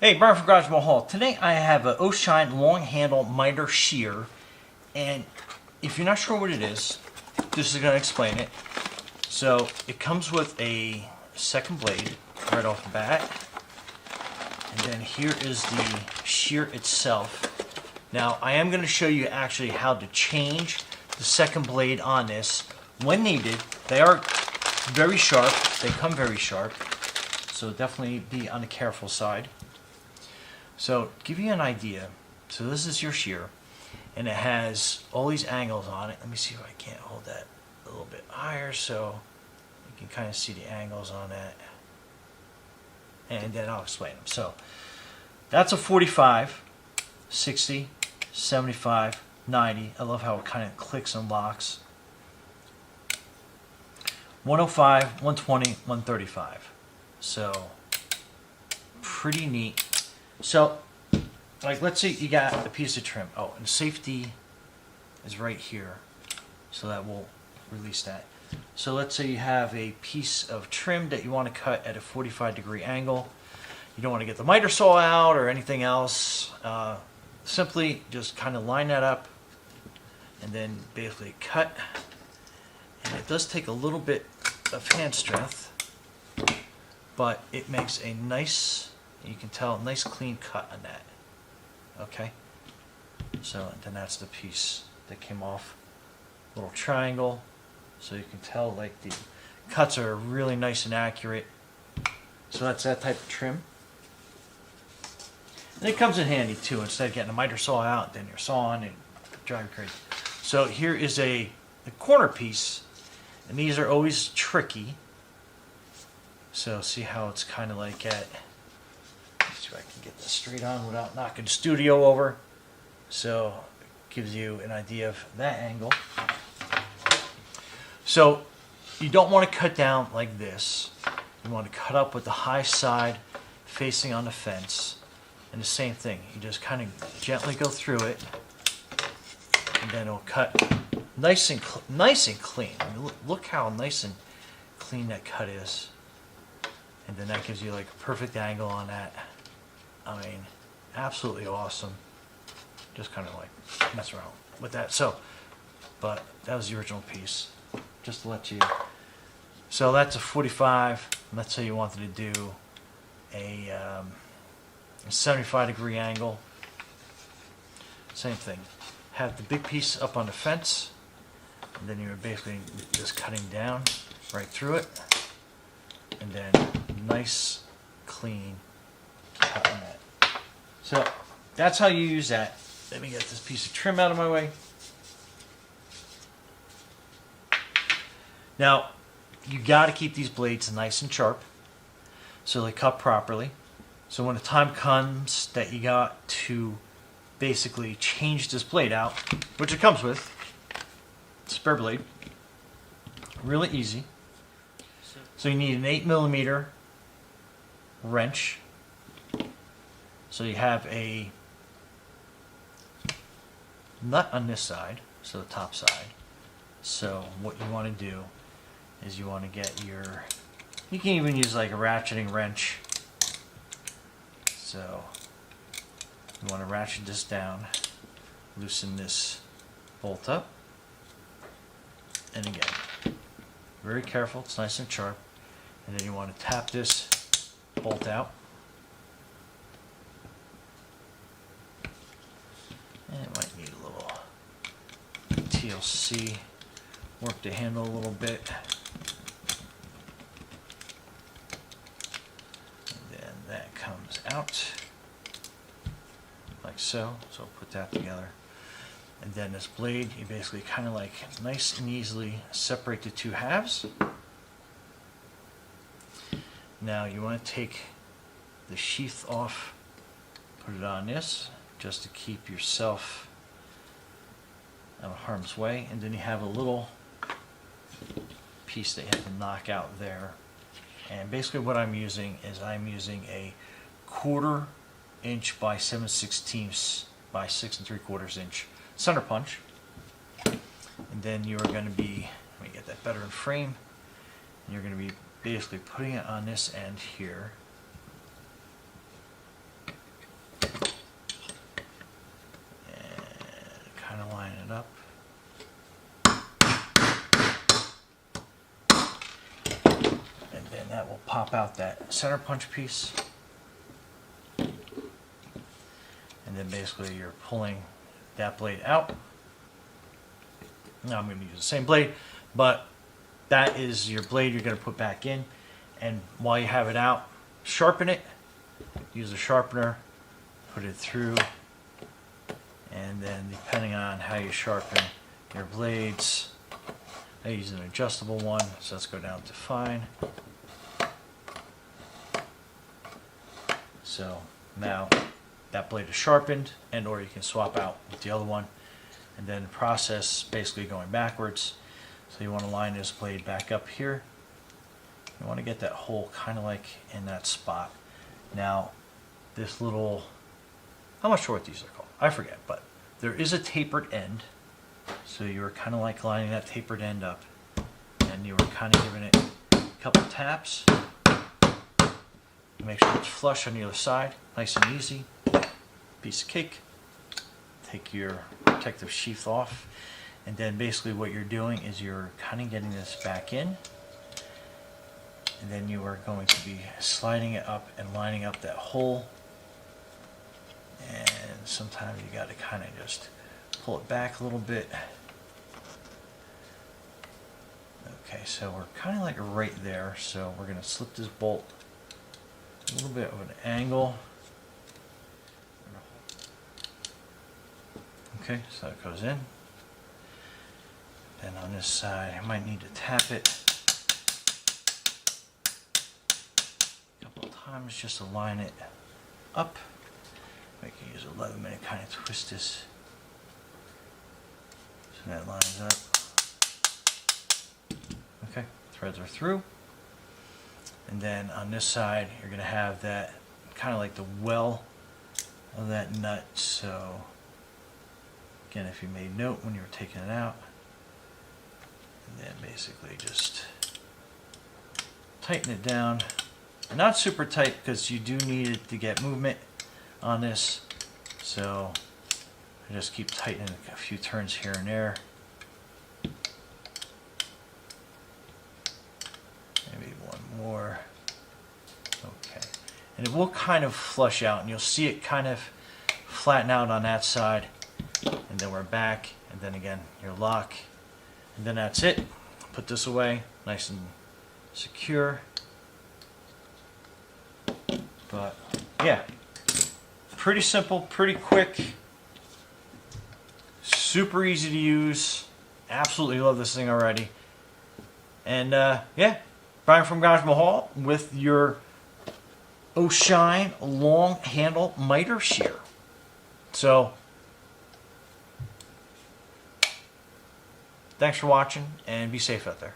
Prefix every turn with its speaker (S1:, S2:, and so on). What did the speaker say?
S1: Hey, Brian from Garage Hall. Today I have an Oshine long handle miter shear, and if you're not sure what it is, this is going to explain it. So it comes with a second blade right off the bat, and then here is the shear itself. Now I am going to show you actually how to change the second blade on this when needed. They are very sharp. They come very sharp, so definitely be on the careful side. So, to give you an idea, so this is your shear, and it has all these angles on it. Let me see if I can't hold that a little bit higher so you can kind of see the angles on that. And then I'll explain them. So, that's a 45, 60, 75, 90. I love how it kind of clicks and locks. 105, 120, 135. So, pretty neat. So, like, let's say you got a piece of trim. Oh, and safety is right here, so that will release that. So let's say you have a piece of trim that you want to cut at a 45-degree angle. You don't want to get the miter saw out or anything else. Simply just kind of line that up and then basically cut. And it does take a little bit of hand strength, but it makes a nice, you can tell, a nice clean cut on that. Okay, so then that's the piece that came off. Little triangle, so you can tell like the cuts are really nice and accurate. So that's that type of trim. And it comes in handy too. Instead of getting a miter saw out, then you're sawing and drive you crazy. So here is the corner piece, and these are always tricky. So see how it's kind of like at. See if I can get this straight on without knocking the studio over. So it gives you an idea of that angle. So you don't want to cut down like this. You want to cut up with the high side facing on the fence. And the same thing. You just kind of gently go through it, and then it'll cut nice and clean. I mean, look how nice and clean that cut is. And then that gives you like a perfect angle on that. I mean, absolutely awesome. Just kind of like mess around with that. So, but that was the original piece. Just to let you. So that's a 45. Let's say you wanted to do a 75-degree angle. Same thing. Have the big piece up on the fence, and then you're basically just cutting down right through it, and then nice, clean cut on that. So that's how you use that. Let me get this piece of trim out of my way. Now, you got to keep these blades nice and sharp so they cut properly. So when the time comes that you got to basically change this blade out, which it comes with, spare blade, really easy. So you need an 8mm wrench. So you have a nut on this side, so the top side. So what you want to do is you want to get your, you can even use like a ratcheting wrench. So you want to ratchet this down, loosen this bolt up, and again, very careful, it's nice and sharp, and then you want to tap this bolt out. And it might need a little TLC, work the handle a little bit. And then that comes out like so. So put that together. And then this blade, you basically kind of like nice and easily separate the two halves. Now you want to take the sheath off, put it on this, just to keep yourself out of harm's way, and then you have a little piece that you have to knock out there. And basically what I'm using is I'm using a 1/4 inch by 7/16 by 6 3/4 inch center punch. And then you're going to be, let me get that better in frame, and you're going to be basically putting it on this end here. pop out that center punch piece. And then basically you're pulling that blade out. Now I'm going to use the same blade, but that is your blade you're going to put back in. And while you have it out, sharpen it. Use a sharpener, put it through, and then depending on how you sharpen your blades, I use an adjustable one, so let's go down to fine. So now that blade is sharpened, and or you can swap out with the other one, and then the process basically going backwards. So you want to line this blade back up here. You want to get that hole kind of like in that spot. Now this little, I'm not sure what these are called, I forget, but there is a tapered end. So you were kind of like lining that tapered end up, and you were kind of giving it a couple taps. Make sure it's flush on the other side, nice and easy. Piece of cake. Take your protective sheath off, and then basically what you're doing is you're kind of getting this back in, and then you are going to be sliding it up and lining up that hole. And sometimes you got to kind of just pull it back a little bit. Okay, so we're kind of like right there, so we're going to slip this bolt a little bit of an angle. Okay, so it goes in. Then on this side, I might need to tap it a couple of times just to line it up. We can use a 11-minute kind of twist this so that lines up. Okay, threads are through. And then on this side, you're going to have that kind of like the well of that nut. So again, if you made note when you were taking it out, and then basically just tighten it down. Not super tight because you do need it to get movement on this, so I just keep tightening a few turns here and there. Maybe one more. Okay, and it will kind of flush out, and you'll see it kind of flatten out on that side, and then we're back, and then again your lock, and then that's it. Put this away nice and secure. But yeah, pretty simple, pretty quick, super easy to use. Absolutely love this thing already. And yeah, Brian from Garage Mahal with your O'Shine long handle miter shear. So thanks for watching, and be safe out there.